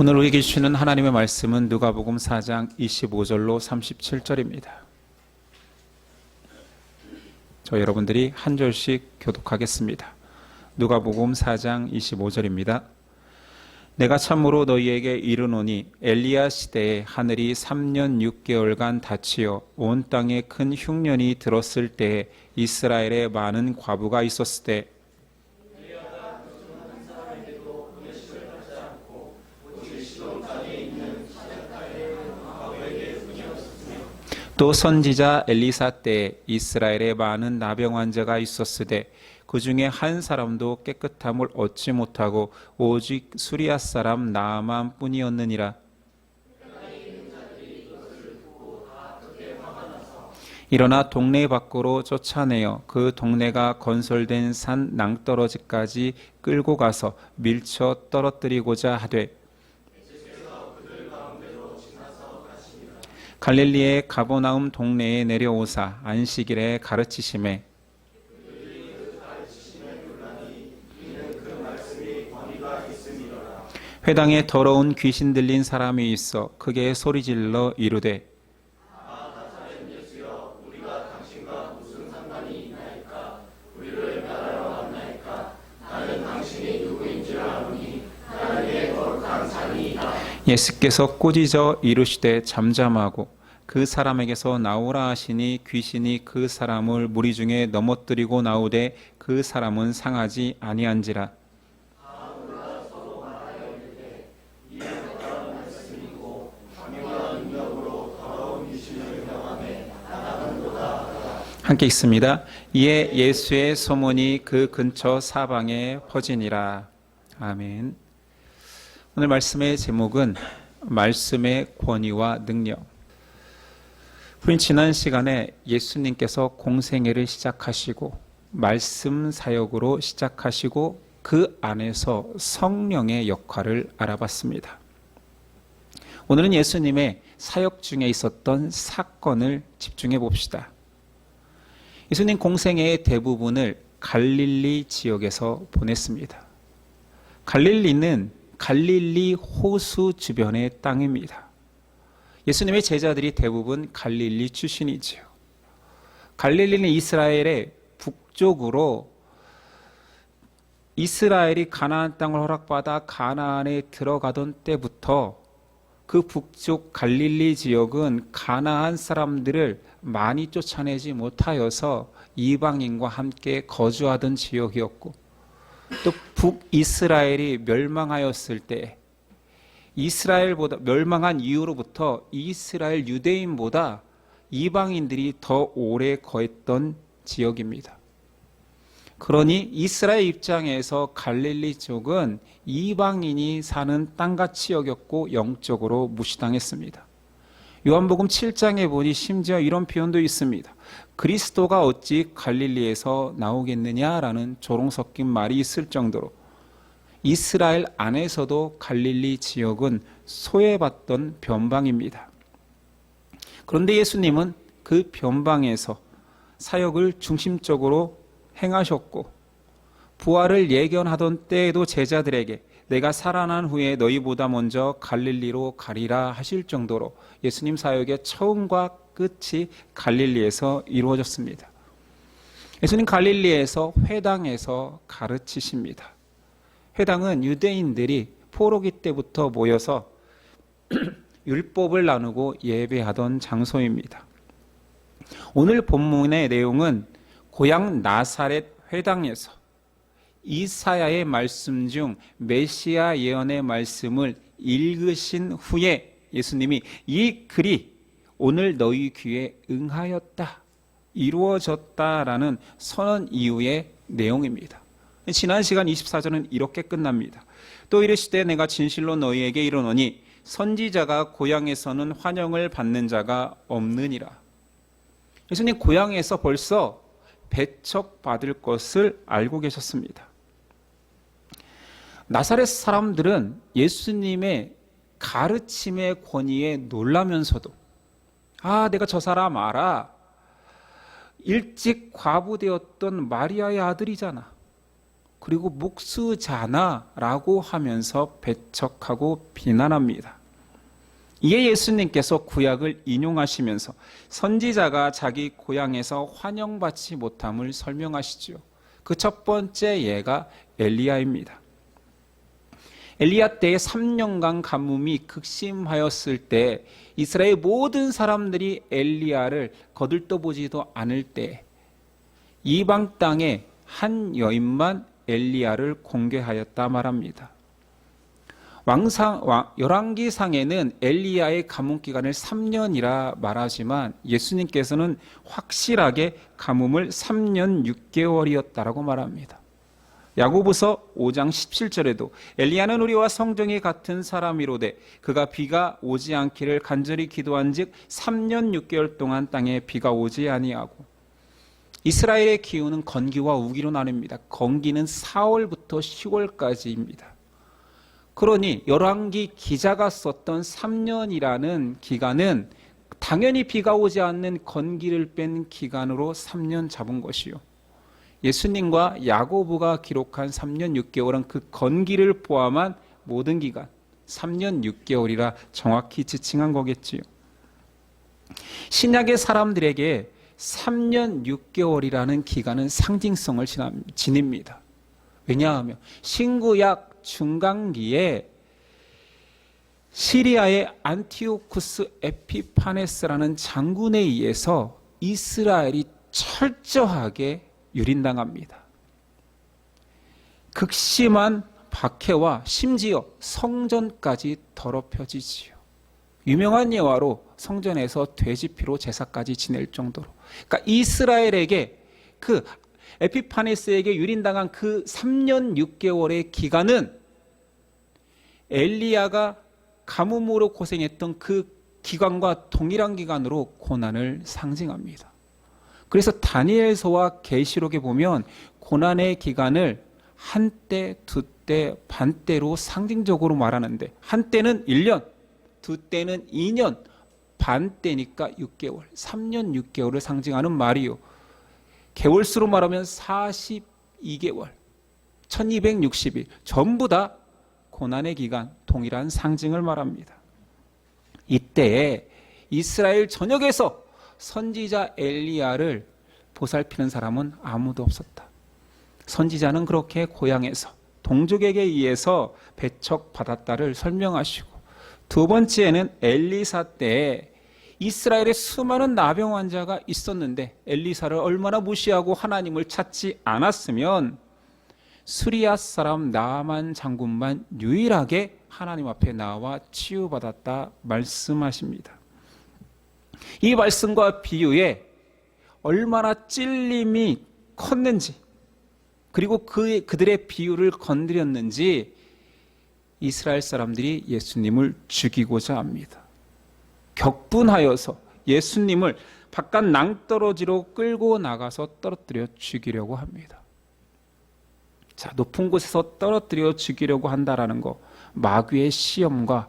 오늘 우리에게 주시는 하나님의 말씀은 누가복음 4장 25절로 37절입니다. 저 여러분들이 한 절씩 교독하겠습니다. 누가복음 4장 25절입니다. 내가 참으로 너희에게 이르노니 엘리야 시대에 하늘이 3년 6개월간 닫히어 온 땅에 큰 흉년이 들었을 때에 이스라엘에 많은 과부가 있었을 때 또 선지자 엘리사 때에 이스라엘에 많은 나병 환자가 있었으되 그 중에 한 사람도 깨끗함을 얻지 못하고 오직 수리아 사람 나아만 뿐이었느니라. 일어나 동네 밖으로 쫓아내어 그 동네가 건설된 산 낭떠러지까지 끌고 가서 밀쳐 떨어뜨리고자 하되 갈릴리의 가버나움 동네에 내려오사 안식일에 가르치심에 회당에 더러운 귀신 들린 사람이 있어 크게 소리질러 이르되 예수께서 꾸짖어 이르시되 잠잠하고 그 사람에게서 나오라 하시니 귀신이 그 사람을 무리 중에 넘어뜨리고 나오되 그 사람은 상하지 아니한지라. 함께 읽습니다. 이에 예수의 소문이 그 근처 사방에 퍼지니라. 아멘. 오늘 말씀의 제목은 말씀의 권위와 능력. 우린 지난 시간에 예수님께서 공생애를 시작하시고 말씀 사역으로 시작하시고 그 안에서 성령의 역할을 알아봤습니다. 오늘은 예수님의 사역 중에 있었던 사건을 집중해 봅시다. 예수님 공생애의 대부분을 갈릴리 지역에서 보냈습니다. 갈릴리는 갈릴리 호수 주변의 땅입니다. 예수님의 제자들이 대부분 갈릴리 출신이지요. 갈릴리는 이스라엘의 북쪽으로 이스라엘이 가나안 땅을 허락받아 가나안에 들어가던 때부터 그 북쪽 갈릴리 지역은 가나안 사람들을 많이 쫓아내지 못하여서 이방인과 함께 거주하던 지역이었고 또 북이스라엘이 멸망하였을 때 이스라엘보다 멸망한 이후로부터 이스라엘 유대인보다 이방인들이 더 오래 거했던 지역입니다. 그러니 이스라엘 입장에서 갈릴리 쪽은 이방인이 사는 땅같이 여겼고 영적으로 무시당했습니다. 요한복음 7장에 보니 심지어 이런 표현도 있습니다. 그리스도가 어찌 갈릴리에서 나오겠느냐라는 조롱 섞인 말이 있을 정도로 이스라엘 안에서도 갈릴리 지역은 소외받던 변방입니다. 그런데 예수님은 그 변방에서 사역을 중심적으로 행하셨고 부활을 예견하던 때에도 제자들에게 내가 살아난 후에 너희보다 먼저 갈릴리로 가리라 하실 정도로 예수님 사역의 처음과 끝이 갈릴리에서 이루어졌습니다. 예수님 갈릴리에서 회당에서 가르치십니다. 회당은 유대인들이 포로기 때부터 모여서 율법을 나누고 예배하던 장소입니다. 오늘 본문의 내용은 고향 나사렛 회당에서 이사야의 말씀 중 메시아 예언의 말씀을 읽으신 후에 예수님이 이 글이 오늘 너희 귀에 응하였다, 이루어졌다라는 선언 이후의 내용입니다. 지난 시간 24절은 이렇게 끝납니다. 또 이르시되 내가 진실로 너희에게 이르노니 선지자가 고향에서는 환영을 받는 자가 없느니라. 예수님 고향에서 벌써 배척받을 것을 알고 계셨습니다. 나사렛 사람들은 예수님의 가르침의 권위에 놀라면서도 내가 저 사람 알아. 일찍 과부되었던 마리아의 아들이잖아. 그리고 목수잖아라고 하면서 배척하고 비난합니다. 이에 예수님께서 구약을 인용하시면서 선지자가 자기 고향에서 환영받지 못함을 설명하시죠. 그 첫 번째 예가 엘리야입니다. 엘리야 때에 3년간 가뭄이 극심하였을 때 이스라엘 모든 사람들이 엘리야를 거들떠보지도 않을 때 이방 땅에 한 여인만 엘리야를 공개하였다 말합니다. 열왕기상에는 엘리야의 가뭄 기간을 3년이라 말하지만 예수님께서는 확실하게 가뭄을 3년 6개월이었다라고 말합니다. 야고보서 5장 17절에도 엘리야는 우리와 성정이 같은 사람이로되 그가 비가 오지 않기를 간절히 기도한즉 3년 6개월 동안 땅에 비가 오지 아니하고. 이스라엘의 기후는 건기와 우기로 나뉩니다. 건기는 4월부터 10월까지입니다. 그러니 열왕기 기자가 썼던 3년이라는 기간은 당연히 비가 오지 않는 건기를 뺀 기간으로 3년 잡은 것이요. 예수님과 야고보가 기록한 3년 6개월은 그 건기를 포함한 모든 기간 3년 6개월이라 정확히 지칭한 거겠지요. 신약의 사람들에게 3년 6개월이라는 기간은 상징성을 지닙니다. 왜냐하면 신구약 중간기에 시리아의 안티오쿠스 에피파네스라는 장군에 의해서 이스라엘이 철저하게 유린당합니다. 극심한 박해와 심지어 성전까지 더럽혀지지요. 유명한 예화로 성전에서 돼지피로 제사까지 지낼 정도로. 그러니까 이스라엘에게 그 에피파네스에게 유린당한 그 3년 6개월의 기간은 엘리야가 가뭄으로 고생했던 그 기간과 동일한 기간으로 고난을 상징합니다. 그래서 다니엘서와 계시록에 보면 고난의 기간을 한때, 두때, 반때로 상징적으로 말하는데 한때는 1년, 두때는 2년, 반때니까 6개월, 3년 6개월을 상징하는 말이요. 개월수로 말하면 42개월, 1260일 전부 다 고난의 기간, 동일한 상징을 말합니다. 이때에 이스라엘 전역에서 선지자 엘리야를 보살피는 사람은 아무도 없었다. 선지자는 그렇게 고향에서 동족에게 의해서 배척받았다를 설명하시고, 두 번째는 엘리사 때에 이스라엘에 수많은 나병 환자가 있었는데 엘리사를 얼마나 무시하고 하나님을 찾지 않았으면 수리아 사람 나아만 장군만 유일하게 하나님 앞에 나와 치유받았다 말씀하십니다. 이 말씀과 비유에 얼마나 찔림이 컸는지, 그리고 그들의 비유를 건드렸는지 이스라엘 사람들이 예수님을 죽이고자 합니다. 격분하여서 예수님을 바깥 낭떠러지로 끌고 나가서 떨어뜨려 죽이려고 합니다. 자, 높은 곳에서 떨어뜨려 죽이려고 한다라는 거, 마귀의 시험과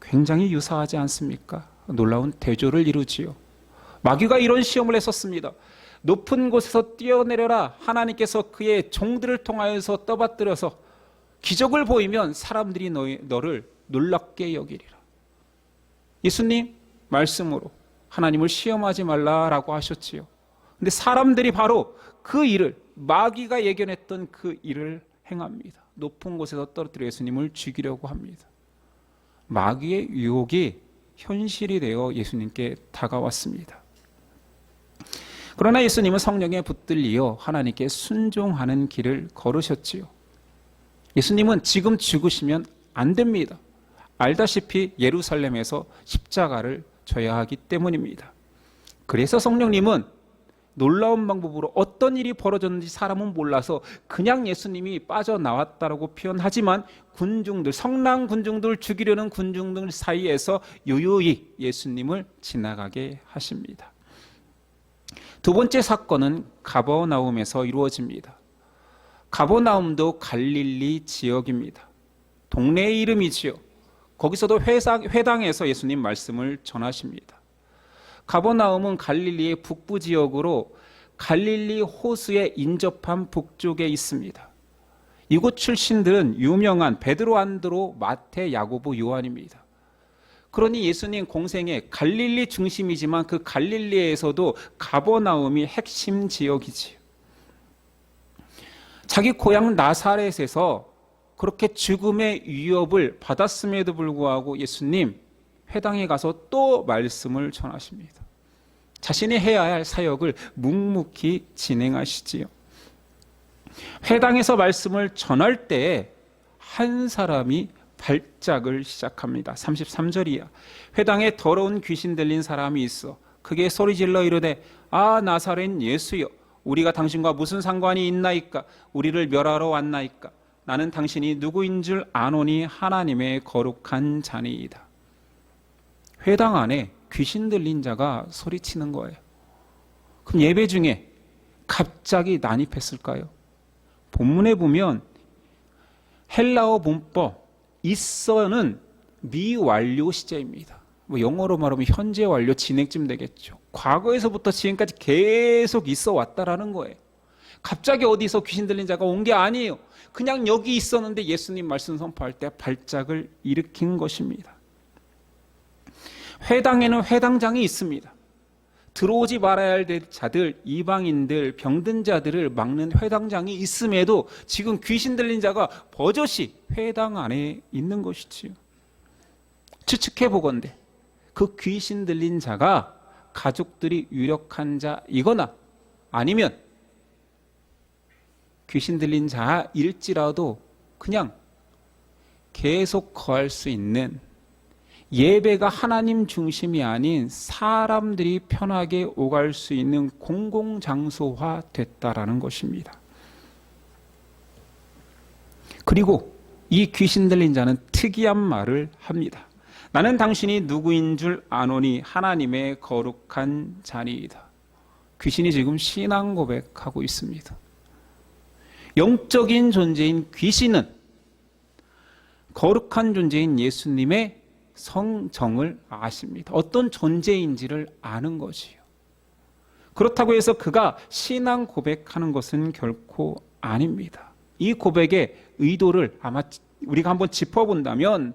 굉장히 유사하지 않습니까? 놀라운 대조를 이루지요. 마귀가 이런 시험을 했었습니다. 높은 곳에서 뛰어내려라. 하나님께서 그의 종들을 통하여서 떠받들여서 기적을 보이면 사람들이 너를 놀랍게 여기리라. 예수님 말씀으로 하나님을 시험하지 말라라고 하셨지요. 근데 사람들이 바로 그 일을, 마귀가 예견했던 그 일을 행합니다. 높은 곳에서 떨어뜨려 예수님을 죽이려고 합니다. 마귀의 유혹이 현실이 되어 예수님께 다가왔습니다. 그러나 예수님은 성령에 붙들리어 하나님께 순종하는 길을 걸으셨지요. 예수님은 지금 죽으시면 안 됩니다. 알다시피 예루살렘에서 십자가를 져야 하기 때문입니다. 그래서 성령님은 놀라운 방법으로 어떤 일이 벌어졌는지 사람은 몰라서 그냥 예수님이 빠져나왔다라고 표현하지만 군중들, 성난 군중들, 죽이려는 군중들 사이에서 유유히 예수님을 지나가게 하십니다. 두 번째 사건은 가버나움에서 이루어집니다. 가버나움도 갈릴리 지역입니다. 동네의 이름이지요. 거기서도 회당에서 예수님 말씀을 전하십니다. 가버나움은 갈릴리의 북부 지역으로 갈릴리 호수에 인접한 북쪽에 있습니다. 이곳 출신들은 유명한 베드로, 안드로, 마태, 야고보, 요한입니다. 그러니 예수님 공생에 갈릴리 중심이지만 그 갈릴리에서도 가버나움이 핵심 지역이지요. 자기 고향 나사렛에서 그렇게 죽음의 위협을 받았음에도 불구하고 예수님 회당에 가서 또 말씀을 전하십니다. 자신이 해야 할 사역을 묵묵히 진행하시지요. 회당에서 말씀을 전할 때에 한 사람이 발작을 시작합니다. 33절이야. 회당에 더러운 귀신 들린 사람이 있어 크게 소리질러 이르되 아 나사렛 예수여 우리가 당신과 무슨 상관이 있나이까 우리를 멸하러 왔나이까 나는 당신이 누구인 줄 아노니 하나님의 거룩한 자니이다. 회당 안에 귀신 들린 자가 소리치는 거예요. 그럼 예배 중에 갑자기 난입했을까요? 본문에 보면 헬라어 문법 있어는 미완료 시제입니다. 뭐 영어로 말하면 현재 완료 진행쯤 되겠죠. 과거에서부터 지금까지 계속 있어 왔다라는 거예요. 갑자기 어디서 귀신 들린 자가 온 게 아니에요. 그냥 여기 있었는데 예수님 말씀 선포할 때 발작을 일으킨 것입니다. 회당에는 회당장이 있습니다. 들어오지 말아야 할 자들, 이방인들, 병든 자들을 막는 회당장이 있음에도 지금 귀신 들린 자가 버젓이 회당 안에 있는 것이지요. 추측해 보건대 그 귀신 들린 자가 가족들이 유력한 자이거나 아니면 귀신 들린 자일지라도 그냥 계속 거할 수 있는 예배가 하나님 중심이 아닌 사람들이 편하게 오갈 수 있는 공공장소화 됐다라는 것입니다. 그리고 이 귀신 들린 자는 특이한 말을 합니다. 나는 당신이 누구인 줄 아노니 하나님의 거룩한 자니이다. 귀신이 지금 신앙 고백하고 있습니다. 영적인 존재인 귀신은 거룩한 존재인 예수님의 성정을 아십니다. 어떤 존재인지를 아는 것이요. 그렇다고 해서 그가 신앙 고백하는 것은 결코 아닙니다. 이 고백의 의도를 아마 우리가 한번 짚어본다면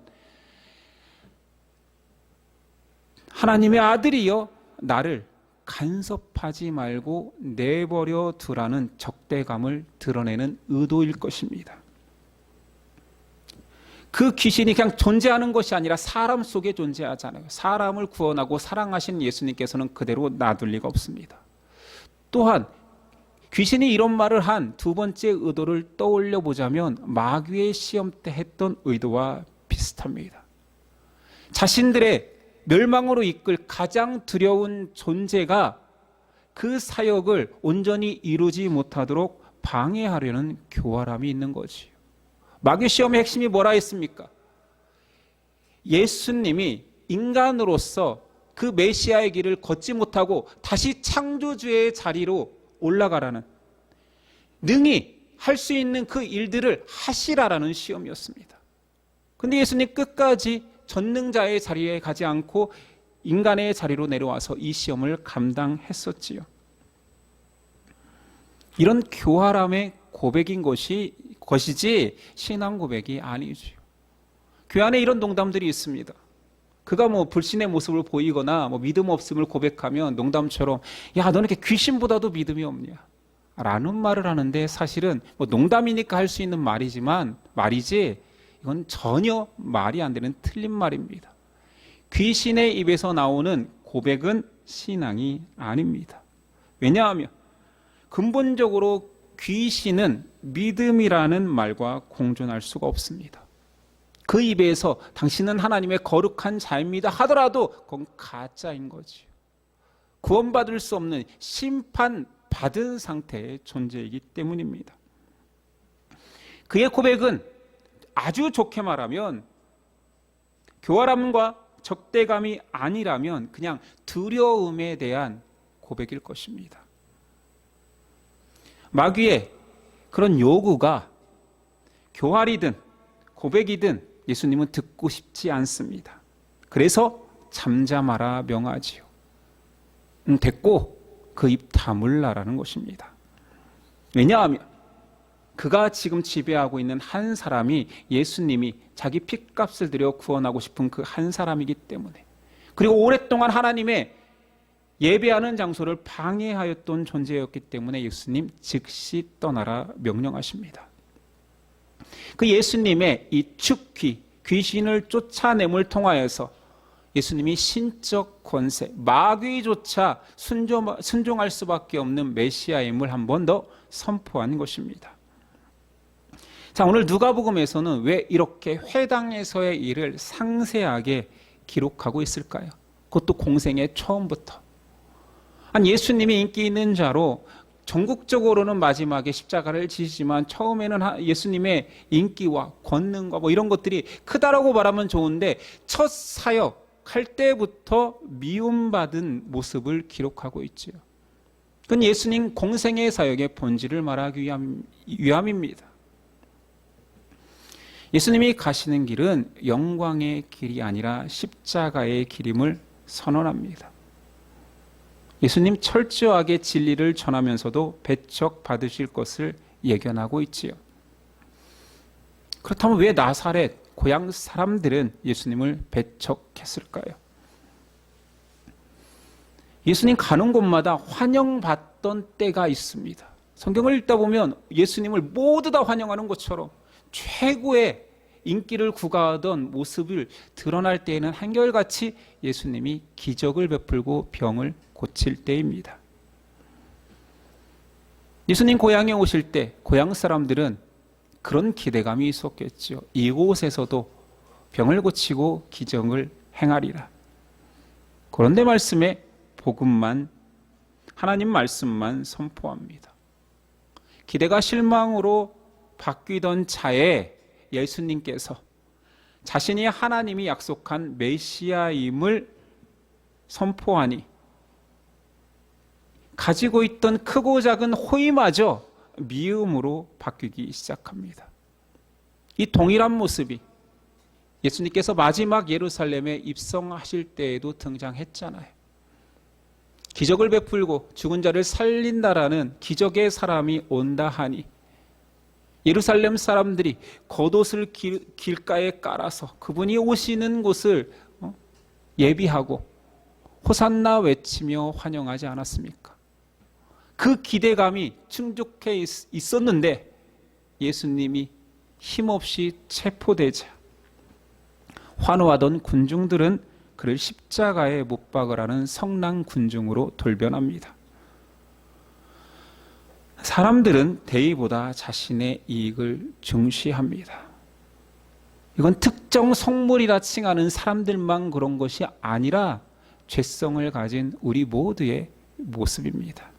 하나님의 아들이여 나를 간섭하지 말고 내버려 두라는 적대감을 드러내는 의도일 것입니다. 그 귀신이 그냥 존재하는 것이 아니라 사람 속에 존재하잖아요. 사람을 구원하고 사랑하신 예수님께서는 그대로 놔둘 리가 없습니다. 또한 귀신이 이런 말을 한 두 번째 의도를 떠올려 보자면 마귀의 시험 때 했던 의도와 비슷합니다. 자신들의 멸망으로 이끌 가장 두려운 존재가 그 사역을 온전히 이루지 못하도록 방해하려는 교활함이 있는 거지요. 마귀 시험의 핵심이 뭐라 했습니까? 예수님이 인간으로서 그 메시아의 길을 걷지 못하고 다시 창조주의 자리로 올라가라는 능히 할 수 있는 그 일들을 하시라라는 시험이었습니다. 그런데 예수님 끝까지 전능자의 자리에 가지 않고 인간의 자리로 내려와서 이 시험을 감당했었지요. 이런 교활함의 고백인 것이지 신앙 고백이 아니죠. 교회 안에 이런 농담들이 있습니다. 그가 뭐 불신의 모습을 보이거나 뭐 믿음 없음을 고백하면 농담처럼 야 너는 이렇게 귀신보다도 믿음이 없냐 라는 말을 하는데 사실은 뭐 농담이니까 할 수 있는 말이지 이건 전혀 말이 안 되는 틀린 말입니다. 귀신의 입에서 나오는 고백은 신앙이 아닙니다. 왜냐하면 근본적으로 귀신은 믿음이라는 말과 공존할 수가 없습니다. 그 입에서 당신은 하나님의 거룩한 자입니다 하더라도 그건 가짜인 거지요. 구원받을 수 없는 심판받은 상태의 존재이기 때문입니다. 그의 고백은 아주 좋게 말하면 교활함과 적대감이 아니라면 그냥 두려움에 대한 고백일 것입니다. 마귀의 그런 요구가 교활이든 고백이든 예수님은 듣고 싶지 않습니다. 그래서 잠잠하라 명하지요. 됐고 그 입 다물라라는 것입니다. 왜냐하면 그가 지금 지배하고 있는 한 사람이 예수님이 자기 핏값을 들여 구원하고 싶은 그 한 사람이기 때문에, 그리고 오랫동안 하나님의 예배하는 장소를 방해하였던 존재였기 때문에 예수님 즉시 떠나라 명령하십니다. 그 예수님의 이 축귀, 귀신을 쫓아냄을 통하여서 예수님이 신적 권세, 마귀조차 순종할 수밖에 없는 메시아임을 한 번 더 선포한 것입니다. 자, 오늘 누가복음에서는 왜 이렇게 회당에서의 일을 상세하게 기록하고 있을까요? 그것도 공생의 처음부터. 아니, 예수님이 인기 있는 자로 전국적으로는 마지막에 십자가를 지시지만 처음에는 예수님의 인기와 권능과 뭐 이런 것들이 크다라고 말하면 좋은데 첫 사역할 때부터 미움받은 모습을 기록하고 있지요. 그건 예수님 공생의 사역의 본질을 말하기 위함입니다. 예수님이 가시는 길은 영광의 길이 아니라 십자가의 길임을 선언합니다. 예수님 철저하게 진리를 전하면서도 배척받으실 것을 예견하고 있지요. 그렇다면 왜 나사렛 고향 사람들은 예수님을 배척했을까요? 예수님 가는 곳마다 환영받던 때가 있습니다. 성경을 읽다 보면 예수님을 모두 다 환영하는 것처럼 최고의 인기를 구가하던 모습을 드러날 때에는 한결같이 예수님이 기적을 베풀고 병을 고칠 때입니다. 예수님 고향에 오실 때 고향 사람들은 그런 기대감이 있었겠죠. 이곳에서도 병을 고치고 기적을 행하리라. 그런데 말씀에 복음만, 하나님 말씀만 선포합니다. 기대가 실망으로 바뀌던 차에 예수님께서 자신이 하나님이 약속한 메시아임을 선포하니 가지고 있던 크고 작은 호의마저 미움으로 바뀌기 시작합니다. 이 동일한 모습이 예수님께서 마지막 예루살렘에 입성하실 때에도 등장했잖아요. 기적을 베풀고 죽은 자를 살린다라는 기적의 사람이 온다 하니 예루살렘 사람들이 겉옷을 길가에 깔아서 그분이 오시는 곳을 예비하고 호산나 외치며 환영하지 않았습니까? 그 기대감이 충족해 있었는데 예수님이 힘없이 체포되자 환호하던 군중들은 그를 십자가에 못 박으라는 성난 군중으로 돌변합니다. 사람들은 대의보다 자신의 이익을 중시합니다. 이건 특정 성물이라 칭하는 사람들만 그런 것이 아니라 죄성을 가진 우리 모두의 모습입니다.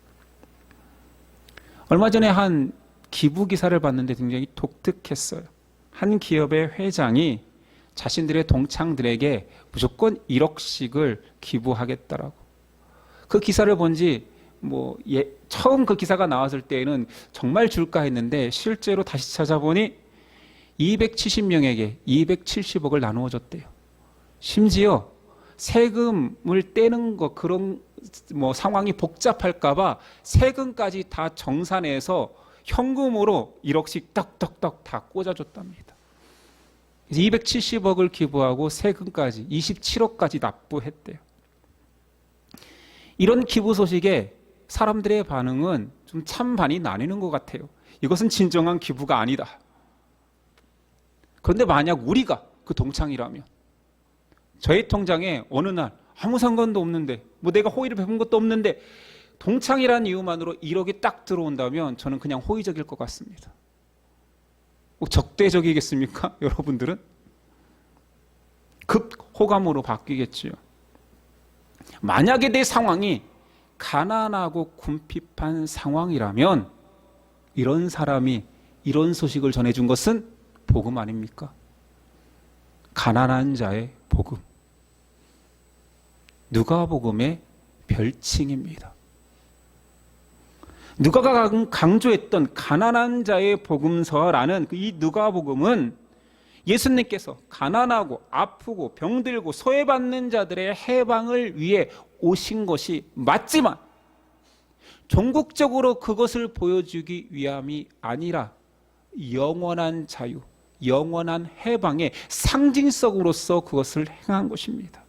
얼마 전에 한 기부 기사를 봤는데 굉장히 독특했어요. 한 기업의 회장이 자신들의 동창들에게 무조건 1억씩을 기부하겠다라고. 그 기사를 본지 처음 그 기사가 나왔을 때에는 정말 줄까 했는데 실제로 다시 찾아보니 270명에게 270억을 나누어 줬대요. 심지어 세금을 떼는 거 그런 상황이 복잡할까봐 세금까지 다 정산해서 현금으로 1억씩 떡떡떡 다 꽂아줬답니다. 270억을 기부하고 세금까지 27억까지 납부했대요. 이런 기부 소식에 사람들의 반응은 좀 찬반이 나뉘는 것 같아요. 이것은 진정한 기부가 아니다. 그런데 만약 우리가 그 동창이라면 저의 통장에 어느 날 아무 상관도 없는데 내가 호의를 베푼 것도 없는데 동창이라는 이유만으로 1억이 딱 들어온다면 저는 그냥 호의적일 것 같습니다. 적대적이겠습니까? 여러분들은? 급호감으로 바뀌겠지요. 만약에 내 상황이 가난하고 궁핍한 상황이라면 이런 사람이 이런 소식을 전해준 것은 복음 아닙니까? 가난한 자의 복음. 누가복음의 별칭입니다. 누가가 강조했던 가난한 자의 복음서라는 이 누가복음은 예수님께서 가난하고 아프고 병들고 소외받는 자들의 해방을 위해 오신 것이 맞지만 종국적으로 그것을 보여주기 위함이 아니라 영원한 자유, 영원한 해방의 상징성으로서 그것을 행한 것입니다.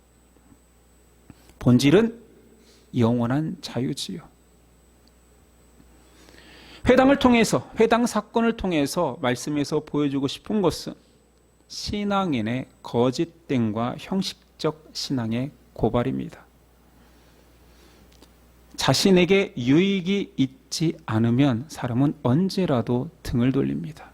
본질은 영원한 자유지요. 회당을 통해서, 회당 사건을 통해서 말씀에서 보여주고 싶은 것은 신앙인의 거짓됨과 형식적 신앙의 고발입니다. 자신에게 유익이 있지 않으면 사람은 언제라도 등을 돌립니다.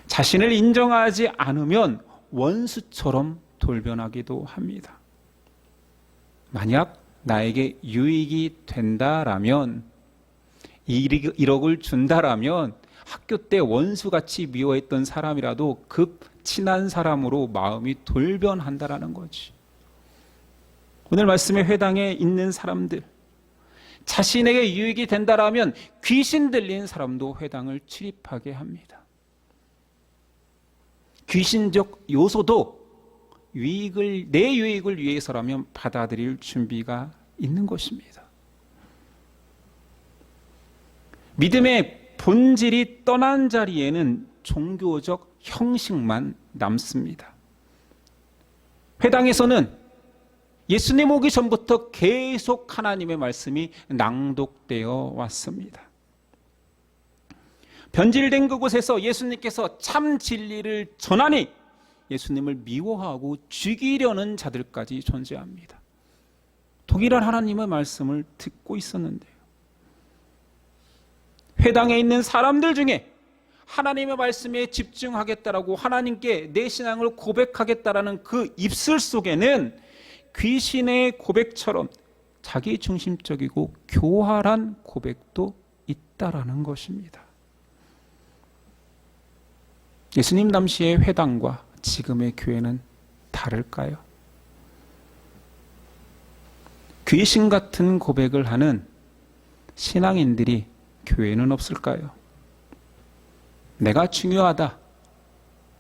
자신을 인정하지 않으면 원수처럼 돌변하기도 합니다. 만약 나에게 유익이 된다라면, 1억을 준다라면 학교 때 원수같이 미워했던 사람이라도 급 친한 사람으로 마음이 돌변한다라는 거지. 오늘 말씀의 회당에 있는 사람들, 자신에게 유익이 된다라면 귀신 들린 사람도 회당을 출입하게 합니다. 귀신적 요소도 내 유익을 위해서라면 받아들일 준비가 있는 것입니다. 믿음의 본질이 떠난 자리에는 종교적 형식만 남습니다. 회당에서는 예수님 오기 전부터 계속 하나님의 말씀이 낭독되어 왔습니다. 변질된 그곳에서 예수님께서 참 진리를 전하니 예수님을 미워하고 죽이려는 자들까지 존재합니다. 동일한 하나님의 말씀을 듣고 있었는데요. 회당에 있는 사람들 중에 하나님의 말씀에 집중하겠다라고 하나님께 내 신앙을 고백하겠다라는 그 입술 속에는 귀신의 고백처럼 자기 중심적이고 교활한 고백도 있다라는 것입니다. 예수님 당시의 회당과 지금의 교회는 다를까요? 귀신 같은 고백을 하는 신앙인들이 교회는 없을까요? 내가 중요하다.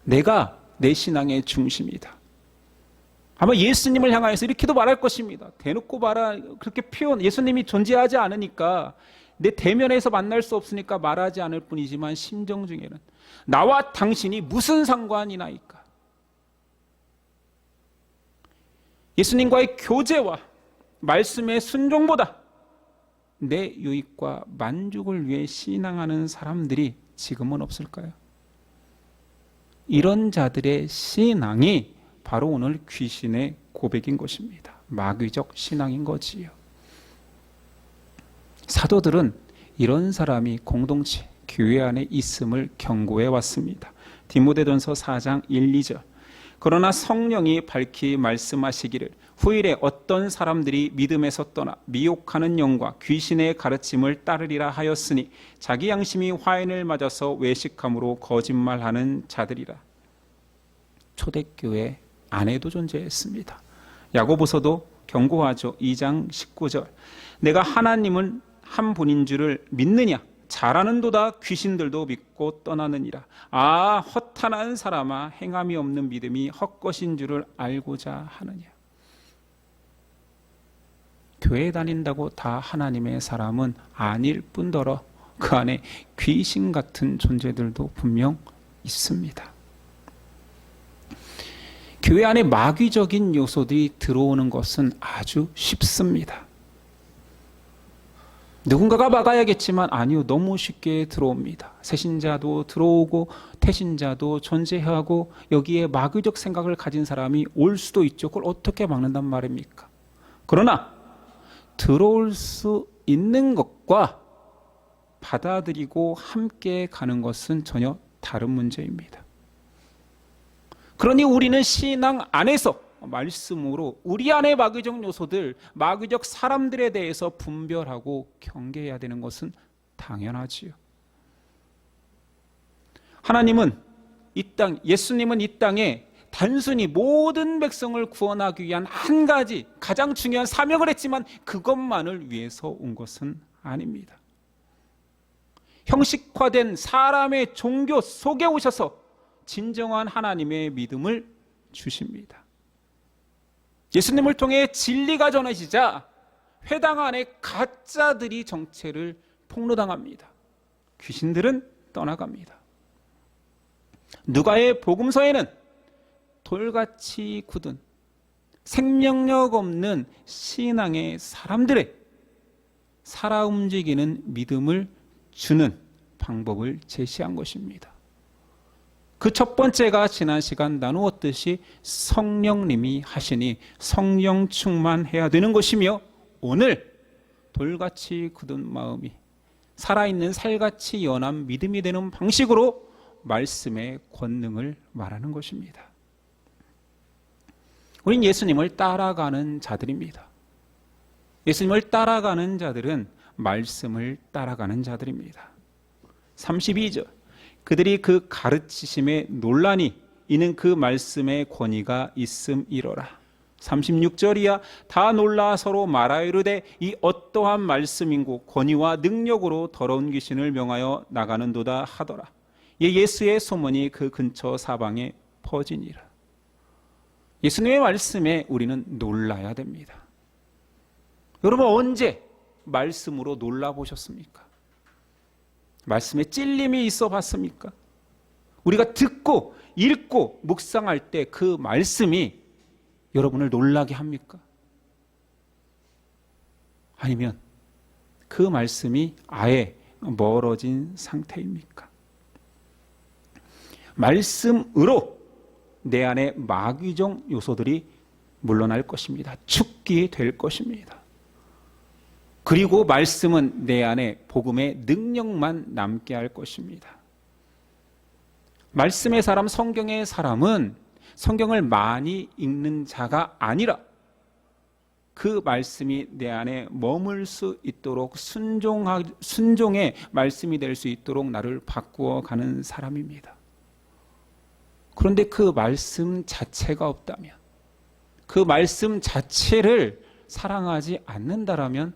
내가 내 신앙의 중심이다. 아마 예수님을 향하여서 이렇게도 말할 것입니다. 대놓고 그렇게 예수님이 존재하지 않으니까 내 대면에서 만날 수 없으니까 말하지 않을 뿐이지만 심정 중에는 나와 당신이 무슨 상관이나이까. 예수님과의 교제와 말씀의 순종보다 내 유익과 만족을 위해 신앙하는 사람들이 지금은 없을까요? 이런 자들의 신앙이 바로 오늘 귀신의 고백인 것입니다. 마귀적 신앙인 거지요. 사도들은 이런 사람이 공동체, 교회 안에 있음을 경고해 왔습니다. 디모데전서 4장 1, 2절. 그러나 성령이 밝히 말씀하시기를 후일에 어떤 사람들이 믿음에서 떠나 미혹하는 영과 귀신의 가르침을 따르리라 하였으니 자기 양심이 화인을 맞아서 외식함으로 거짓말하는 자들이라. 초대교회 안에도 존재했습니다. 야고보서도 경고하죠. 2장 19절. 내가 하나님은 한 분인 줄을 믿느냐? 잘하는도다 귀신들도 믿고 떠나느니라. 아, 허탄한 사람아, 행함이 없는 믿음이 헛것인 줄을 알고자 하느냐. 교회 다닌다고 다 하나님의 사람은 아닐 뿐더러 그 안에 귀신 같은 존재들도 분명 있습니다. 교회 안에 마귀적인 요소들이 들어오는 것은 아주 쉽습니다. 누군가가 막아야겠지만 아니요, 너무 쉽게 들어옵니다. 새신자도 들어오고 태신자도 존재하고 여기에 마귀적 생각을 가진 사람이 올 수도 있죠. 그걸 어떻게 막는단 말입니까? 그러나 들어올 수 있는 것과 받아들이고 함께 가는 것은 전혀 다른 문제입니다. 그러니 우리는 신앙 안에서 말씀으로 우리 안의 마귀적 요소들, 마귀적 사람들에 대해서 분별하고 경계해야 되는 것은 당연하지요. 예수님은 이 땅에 단순히 모든 백성을 구원하기 위한 한 가지 가장 중요한 사명을 했지만 그것만을 위해서 온 것은 아닙니다. 형식화된 사람의 종교 속에 오셔서 진정한 하나님의 믿음을 주십니다. 예수님을 통해 진리가 전해지자 회당 안에 가짜들이 정체를 폭로당합니다. 귀신들은 떠나갑니다. 누가의 복음서에는 돌같이 굳은 생명력 없는 신앙의 사람들의 살아 움직이는 믿음을 주는 방법을 제시한 것입니다. 그 첫 번째가 지난 시간 나누었듯이 성령님이 하시니 성령 충만해야 되는 것이며, 오늘 돌같이 굳은 마음이 살아있는 살같이 연한 믿음이 되는 방식으로 말씀의 권능을 말하는 것입니다. 우린 예수님을 따라가는 자들입니다. 예수님을 따라가는 자들은 말씀을 따라가는 자들입니다. 32절, 그들이 그 가르치심에 논란이 이는 그 말씀의 권위가 있음이로라. 36절이야 다 놀라 서로 말하이르되 이 어떠한 말씀인고 권위와 능력으로 더러운 귀신을 명하여 나가는도다 하더라. 예수의 소문이 그 근처 사방에 퍼지니라. 예수님의 말씀에 우리는 놀라야 됩니다. 여러분, 언제 말씀으로 놀라보셨습니까? 말씀에 찔림이 있어 봤습니까? 우리가 듣고 읽고 묵상할 때 그 말씀이 여러분을 놀라게 합니까? 아니면 그 말씀이 아예 멀어진 상태입니까? 말씀으로 내 안에 마귀적 요소들이 물러날 것입니다. 죽게 될 것입니다. 그리고 말씀은 내 안에 복음의 능력만 남게 할 것입니다. 말씀의 사람, 성경의 사람은 성경을 많이 읽는 자가 아니라 그 말씀이 내 안에 머물 수 있도록 순종의 말씀이 될 수 있도록 나를 바꾸어 가는 사람입니다. 그런데 그 말씀 자체가 없다면, 그 말씀 자체를 사랑하지 않는다라면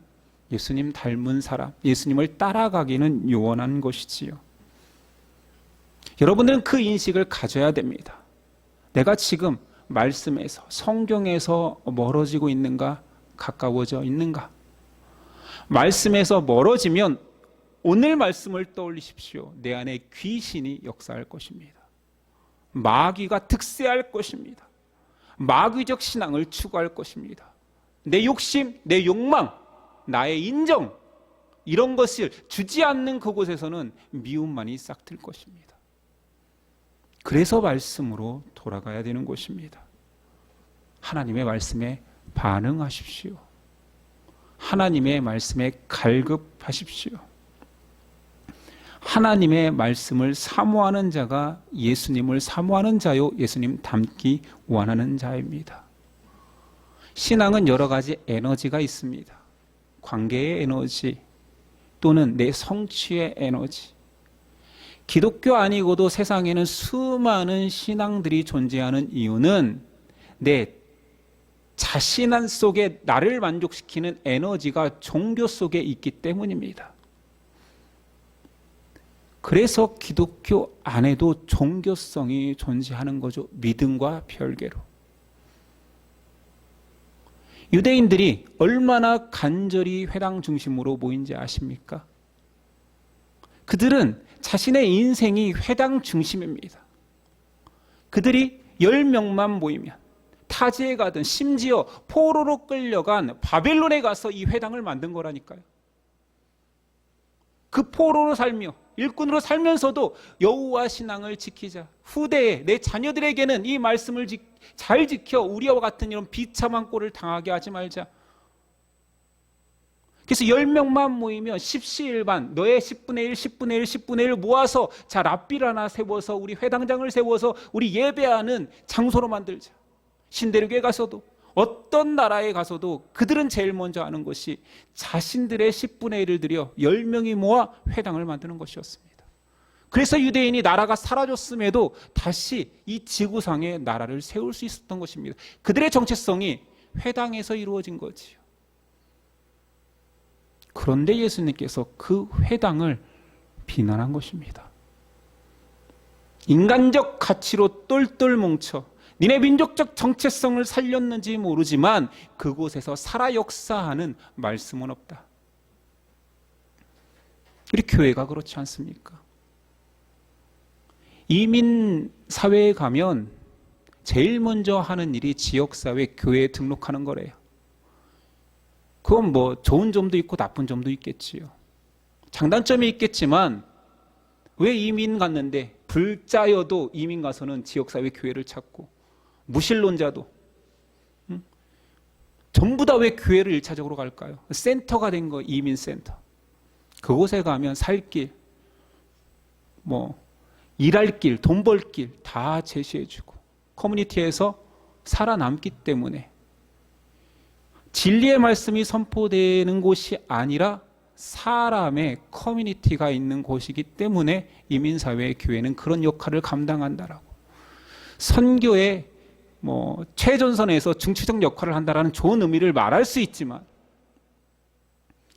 예수님 닮은 사람, 예수님을 따라가기는 요원한 것이지요. 여러분들은 그 인식을 가져야 됩니다. 내가 지금 말씀에서, 성경에서 멀어지고 있는가, 가까워져 있는가? 말씀에서 멀어지면 오늘 말씀을 떠올리십시오. 내 안에 귀신이 역사할 것입니다. 마귀가 득세할 것입니다. 마귀적 신앙을 추구할 것입니다. 내 욕심, 내 욕망, 나의 인정, 이런 것을 주지 않는 그곳에서는 미움만이 싹틀 것입니다. 그래서 말씀으로 돌아가야 되는 것입니다. 하나님의 말씀에 반응하십시오. 하나님의 말씀에 갈급하십시오. 하나님의 말씀을 사모하는 자가 예수님을 사모하는 자요, 예수님 닮기 원하는 자입니다. 신앙은 여러 가지 에너지가 있습니다. 관계의 에너지 또는 내 성취의 에너지. 기독교 아니고도 세상에는 수많은 신앙들이 존재하는 이유는 내 자신 속에 나를 만족시키는 에너지가 종교 속에 있기 때문입니다. 그래서 기독교 안에도 종교성이 존재하는 거죠. 믿음과 별개로. 유대인들이 얼마나 간절히 회당 중심으로 모인지 아십니까? 그들은 자신의 인생이 회당 중심입니다. 그들이 10명만 모이면 타지에 가든 심지어 포로로 끌려간 바벨론에 가서 이 회당을 만든 거라니까요. 그 포로로 살며 일꾼으로 살면서도 여호와 신앙을 지키자. 후대에 내 자녀들에게는 이 말씀을 잘 지켜 우리와 같은 이런 비참한 꼴을 당하게 하지 말자. 그래서 10명만 모이면 십시일반 너의 10분의 1, 10분의 1, 10분의 1 모아서 자 랍비를 하나 세워서 우리 회당장을 세워서 우리 예배하는 장소로 만들자. 신대륙에 가서도 어떤 나라에 가서도 그들은 제일 먼저 하는 것이 자신들의 10분의 1을 들여 10명이 모아 회당을 만드는 것이었습니다. 그래서 유대인이 나라가 사라졌음에도 다시 이 지구상에 나라를 세울 수 있었던 것입니다. 그들의 정체성이 회당에서 이루어진 거지요. 그런데 예수님께서 그 회당을 비난한 것입니다. 인간적 가치로 똘똘 뭉쳐 니네 민족적 정체성을 살렸는지 모르지만 그곳에서 살아 역사하는 말씀은 없다. 우리 교회가 그렇지 않습니까? 이민 사회에 가면 제일 먼저 하는 일이 지역사회 교회에 등록하는 거래요. 그건 뭐 좋은 점도 있고 나쁜 점도 있겠지요. 장단점이 있겠지만 왜 이민 갔는데 불자여도 이민 가서는 지역사회 교회를 찾고 무신론자도 전부 다 왜 교회를 1차적으로 갈까요? 센터가 된 거, 이민센터. 그곳에 가면 살 길, 일할 길, 돈 벌 길 다 제시해주고 커뮤니티에서 살아남기 때문에 진리의 말씀이 선포되는 곳이 아니라 사람의 커뮤니티가 있는 곳이기 때문에 이민사회의 교회는 그런 역할을 감당한다라고. 선교의 최전선에서 중추적 역할을 한다라는 좋은 의미를 말할 수 있지만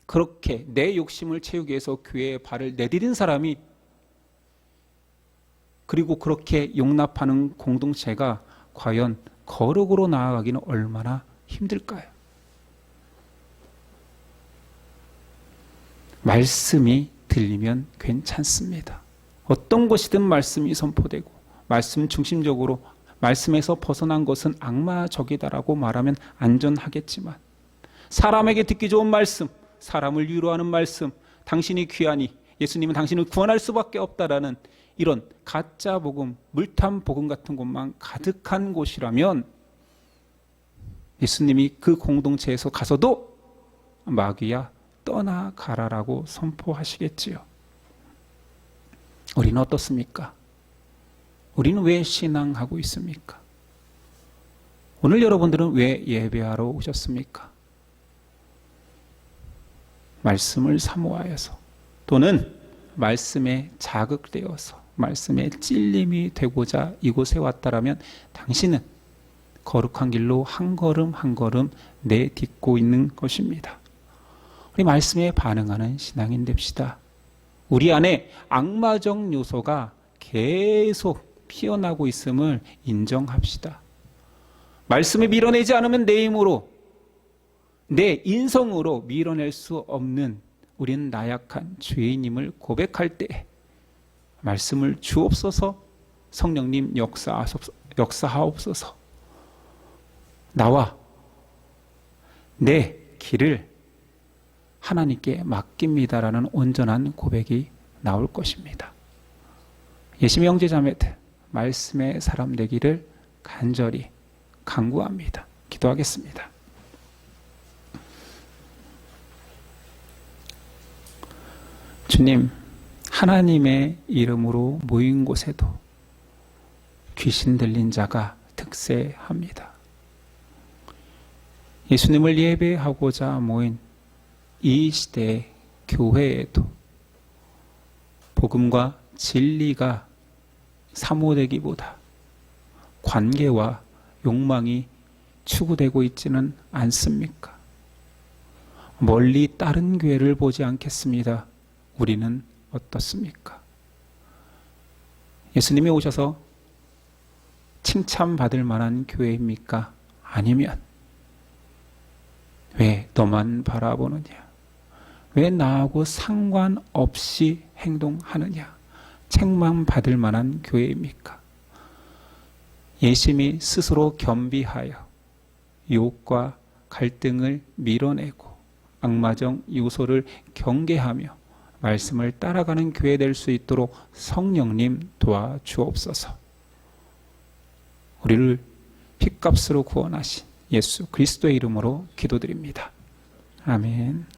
그렇게 내 욕심을 채우기 위해서 교회에 발을 내디딘 사람이 그리고 그렇게 용납하는 공동체가 과연 거룩으로 나아가기는 얼마나 힘들까요? 말씀이 들리면 괜찮습니다. 어떤 곳이든 말씀이 선포되고 말씀 중심적으로 말씀에서 벗어난 것은 악마적이다라고 말하면 안전하겠지만 사람에게 듣기 좋은 말씀, 사람을 위로하는 말씀, 당신이 귀하니 예수님은 당신을 구원할 수밖에 없다라는 이런 가짜 복음, 물탄 복음 같은 것만 가득한 곳이라면 예수님이 그 공동체에서 가서도 마귀야 떠나가라라고 선포하시겠지요. 우리는 어떻습니까? 우리는 왜 신앙하고 있습니까? 오늘 여러분들은 왜 예배하러 오셨습니까? 말씀을 사모하여서 또는 말씀에 자극되어서 말씀에 찔림이 되고자 이곳에 왔다라면 당신은 거룩한 길로 한 걸음 한 걸음 내딛고 있는 것입니다. 우리 말씀에 반응하는 신앙인 됩시다. 우리 안에 악마적 요소가 계속 피어나고 있음을 인정합시다. 말씀을 밀어내지 않으면 내 힘으로, 내 인성으로 밀어낼 수 없는 우리는 나약한 죄인임을 고백할 때 말씀을 주옵소서, 성령님 역사하옵소서, 나와 내 길을 하나님께 맡깁니다라는 온전한 고백이 나올 것입니다. 예심의 형제자매들, 말씀의 사람 되기를 간절히 간구합니다. 기도하겠습니다. 주님, 하나님의 이름으로 모인 곳에도 귀신 들린 자가 득세합니다. 예수님을 예배하고자 모인 이 시대의 교회에도 복음과 진리가 사모되기보다 관계와 욕망이 추구되고 있지는 않습니까? 멀리 다른 교회를 보지 않겠습니다. 우리는 어떻습니까? 예수님이 오셔서 칭찬받을 만한 교회입니까? 아니면 왜 너만 바라보느냐? 왜 나하고 상관없이 행동하느냐? 책망 받을 만한 교회입니까? 예수님이 스스로 겸비하여 유혹과 갈등을 밀어내고 악마적 요소를 경계하며 말씀을 따라가는 교회 될 수 있도록 성령님 도와주옵소서. 우리를 핏값으로 구원하신 예수 그리스도의 이름으로 기도드립니다. 아멘.